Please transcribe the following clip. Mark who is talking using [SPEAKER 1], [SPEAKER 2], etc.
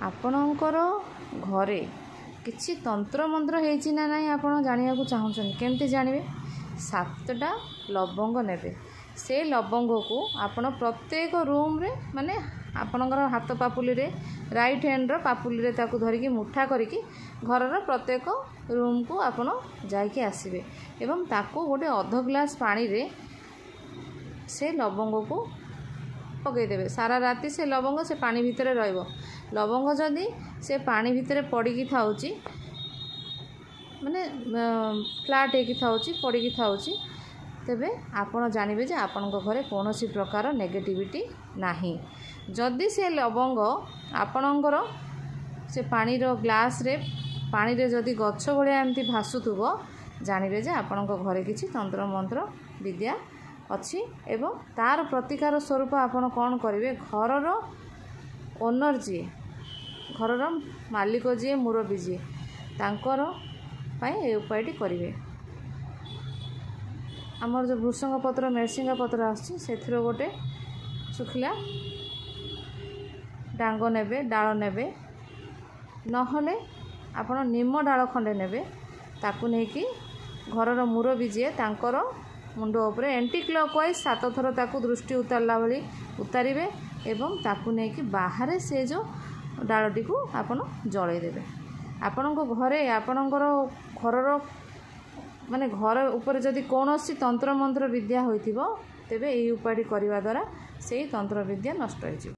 [SPEAKER 1] आपणकर घरे किसी तंत्र मंत्र होती ना नहीं आप जाना चाहूँ केमती जानवे 7टा लवंग नेबे से लवंग को आपण प्रत्येक रूम रे माने आपणकर हाथ पापुली रे राइट हैंड पापुली रे ताकू धरिकी मुठा करिकी घरर प्रत्येक रूम को आपण जाइके आसबे एवं ताकू गोटे अध ग्लास पानी रे से लवंग को पकईदेवे सारा राति से लवंग से पानी भितर रहिबो लवंग जदि से पानी भितर पड़ी थाउची माने फ्लाट होगी थाउची पड़ी थाउची तेबे आपण जानबे जे आपणको घरे कौनसी प्रकार नेगेटिविटी नाही जदि से लवंग आपणकर से पानी रो ग्लास रे पानी रे जदि गछ भलिया एमती भासुथुबो जानबे जे आपणको घरे किछि तंत्र मंत्र विद्या अच्छी एवं तार प्रतिकार स्वरूप आपण कौन करेंगे घरर ओनर जी घरर मालिक जी मुरबी जी तांकर ए उपायटी करेंगे आमर जो भृषंग पत्र मेरसिंगा पत्र आसे गोटे सुखिला डांग नेबे डाल नेबे नहले आपण निम डाल खंडे नेबे ताकू नेकी घरर मुरबी जी तांकर मुंड उपरे एंटी क्लॉकवाइज 7 थर ताकू दृष्टि उतारला भली उतारिबे एवं ताकू नेकी बाहर से जो डालटी को आपण जळै देबे आपणको घरे आपणकर घरर माने घर ऊपर जदि कौनसी तंत्र मंत्र विद्या होइथिबो तेबे एही उपायटी करिवा द्वारा सेही तंत्र विद्या नष्ट होइछि।